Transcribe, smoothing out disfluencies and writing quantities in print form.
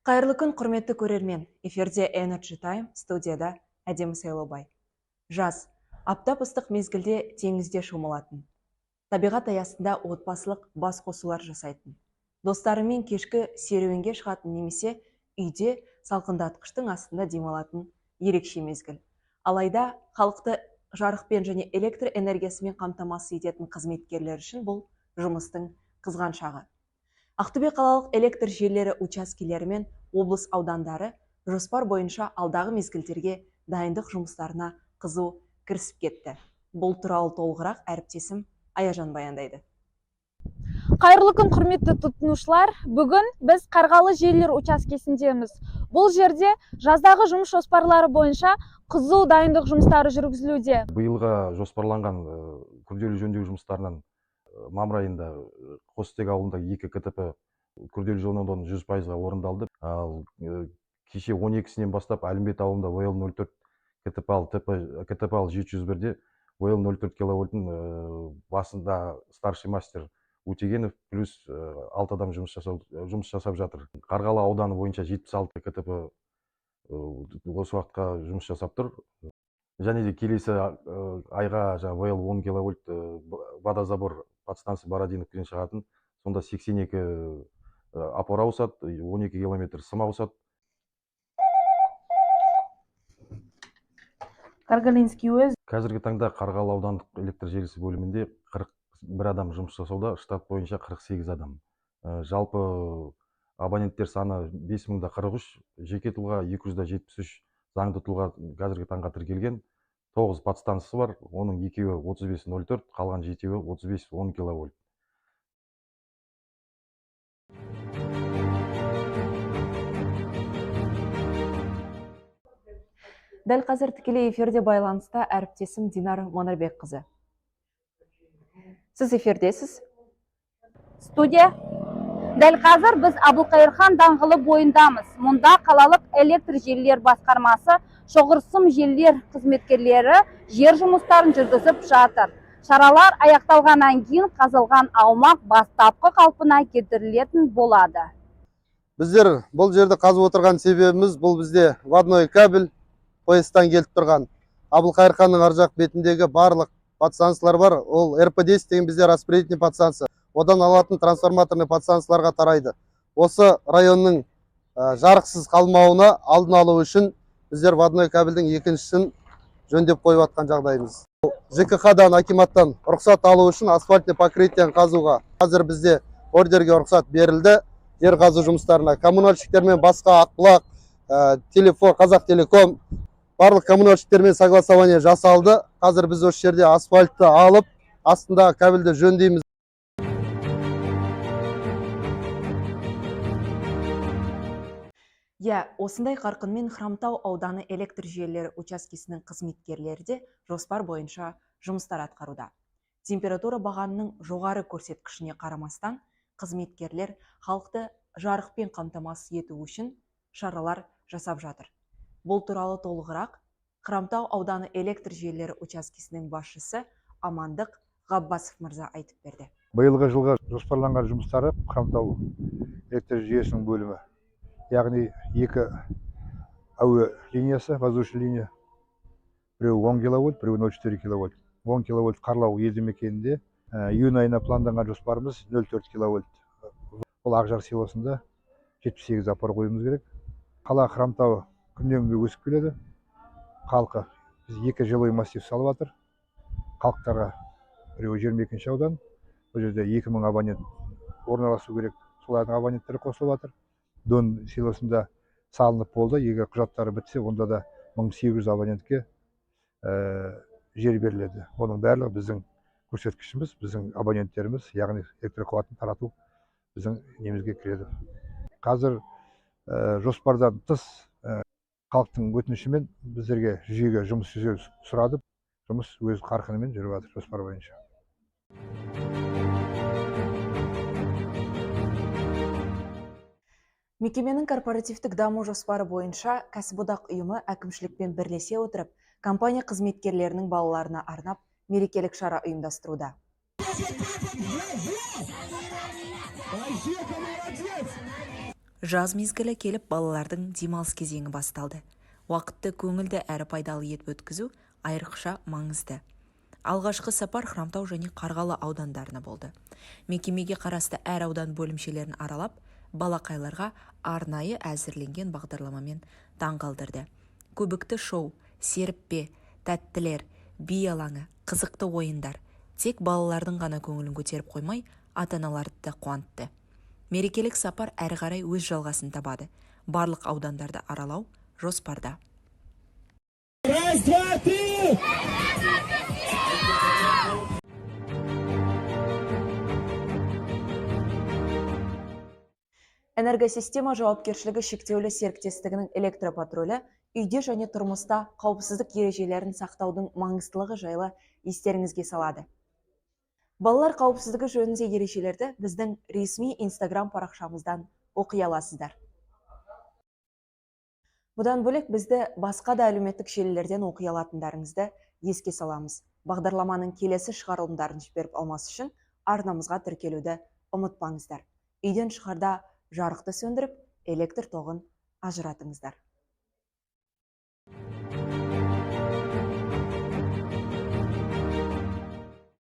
Қайырлы күн, құрметті көрермен. Эфирде Energy Time, студияда Әдемі Сайлаубай. Жаз, аптап ыстық мезгілде теңізде шомылатын. Табиғат аясында отбасылық бас қосулар жасайтын. Достарымен кешкі серуенге шығатын немесе үйде салқындатқыштың астында демалатын ерекше мезгіл. Алайда халықты жарықпен және электр энергиясымен қамтамасыз ететін қызметкерлер үшін бұл жұмыстың қызған шағы. Ақтөбе қалалық электр желілері учаскелері мен облыс аудандары жоспар бойынша алдағы мезгілдерге дайындық жұмыстарына қызу кірісіп кетті. Бұл туралы толығырақ әріптесім Аяжан баяндайды. Қайырлы күн, құрметті тұтынушылар. Бүгін біз Қарғалы желілер учаскесіндеміз. Бұл жерде жаздағы жұмыс жоспарлары бойынша қызу дайындық жұмыстары жүргізілуде. Биылға жоспарланған күрделі жөндеу жұмыстарынан мамыр айында Қостек ауылында 2 КТП күрделі жөндеуден 100%-ға орындалды. Ал кеше 12-сінен бастап Әлімбет ауылында ВЛ-04 КТП 701-де ВЛ-04 киловольттың басында старший мастер Утегенов плюс 6 адам жұмыс жасап жатыр. Қарғалы ауданы бойынша 76 КТП осы уақытқа жұмыс жасап тұр. Және де келесі айға ВЛ-10 киловольт водозабор подстанция Бородиновкіден шығатын. Сонда 82 опора ауысады, 12 километр сым ауысады. Каргалинский өз. Қазіргі таңда Қарғалы аудандық электр желісі бөлімінде 41 адам жұмыс жасауда, штат бойынша 48 адам. Жалпы абоненттер саны 5043, жеке тұлға 273, заңды тұлға қазіргі таңға тіркелген. 9 подстанциясы бар, оның 2-і 3504, қалған 7-і 3510 киловольт. Дәл қазір тікелей эфирде байланыста әріптесім Динар Манарбек қызы. Сіз эфирдесіз? Студия. Дәл қазір біз Абылқайырхан даңғылы бойындамыз. Мұнда қалалық электр желілер басқармасы шоғырсым желілер қызметкерлері жер жұмыстарын жүргізіп жатыр. Шаралар аяқталғаннан кейін қазылған аумақ бастапқы қалпына келтірілетін болады. Біздер бұл жерді қазып отырған себебіміз бұл бізде водной кабель поездан келіп тұрған. Абылқайырханның ар жақ бетіндегі барлық подстанциялар бар. Ол РП-10 деген бізде распределительный подстанция. Одан алатын трансформаторный подстанцияларға тарайды. Осы районның жарықсыз қалмауына алдын алу үшін біздер водной кабельдің екіншісін жөндеп қойып атқан жағдайымыз. ЖКХ-дан, акиматтан рұқсат алу үшін асфальтный покрытияны қазуға қазір бізде ордерге рұқсат берілді. Жер қазу жұмыстарына коммунальщиктермен басқа Ақбұлақ, телефон, Қазақ телеком барлық коммунальщиктермен согласование жасалды. Қазір біз осы жерде асфальтты алып, астында кабельді жөндейміз. Осындай қарқынмен Хромтау ауданы электр желілері учаскесінің қызметкерлері де жоспар бойынша жұмыстар атқаруда. Температура бағанының жоғары көрсеткішіне қарамастан, қызметкерлер халықты жарықпен қамтамасыз ету үшін шаралар жасап жатыр. Бұл туралы толығырақ Хромтау ауданы электр желілері учаскесінің басшысы Амандық Ғаббасов мырза айтып берді. Биылғы жылға жоспарланған жұмыстары Хромтау электр жүйесінің бөлімі. Яғни 2 әуе линиясы, воздушный линия. Біреуі 10 киловольт, біреуі 04 киловольт. 10 киловольт Қарлау елді мекенінде июнь айына планданған жоспарымыз 04 киловольт. Бұл Ақжар селосында 78 опор қоюымыз керек. Қала Хромтау күннен күнге өсіп келеді. Халқы біз 2 жилой массив салып жатыр. Халықтарға біреуі 22 аудан. Бұл жерде 2000 абонент орналасу керек. Солардың абоненттері қосылып жатыр. Дон селосында салынып болды. Егер құжаттары бітсе, онда да 1800 абонентке жер беріледі. Оның барлығы біздің көрсеткішіміз, біздің абоненттеріміз, яғни электр қуатын тарату біздің немізге кіреді. Қазір жоспардан тыс халықтың өтінішімен біздерге жүйеге жұмыс істеуді сұрады. Жұмыс өз қарқынымен жүріп жатыр жоспар бойынша. Мекеменің корпоративтік даму жоспары бойынша кәсіподақ ұйымы әкімшілікпен бірлесе отырып, компания қызметкерлерінің балаларына арнап мерекелік шара ұйымдастыруда. Жаз мезгілі келіп балалардың демалыс кезеңі басталды. Уақытты көңілді әрі пайдалы етіп өткізу айрықша маңызды. Алғашқы сапар Хромтау және Қарғалы аудандарына болды. Мекемеге қарасты әр аудан бөлімшелерін аралап, балақайларға арнайы әзірленген бағдарламамен таңғалдырды. Көбікті шоу, серіппе, тәттілер, би алаңы, қызықты ойындар тек балалардың ғана көңілін көтеріп қоймай, ата-аналарды да қуантты. Мерекелік сапар әрі қарай өз жалғасын табады. Барлық аудандарды аралау жоспарда. Раз, два, три! Энергосистема жауапкершілігі шектеулі серіктестігінің электропатрулі үйде және тұрмыста қауіпсіздік ережелерін сақтаудың маңыздылығы жайлы естеріңізге салады. Балалар қауіпсіздігі жөнінде ережелерді біздің ресми Instagram парақшамыздан оқи аласыздар. Бұдан бөлек бізді басқа да әлеуметтік желілерден оқи алатындарыңызды еске саламыз. Бағдарламаның келесі шығарылымдарын жіберіп алмас үшін арнамызға тіркелуді ұмытпаңыздар. Үйден шығарда жарықты сөндіріп, электр тоғын ажыратыңыздар.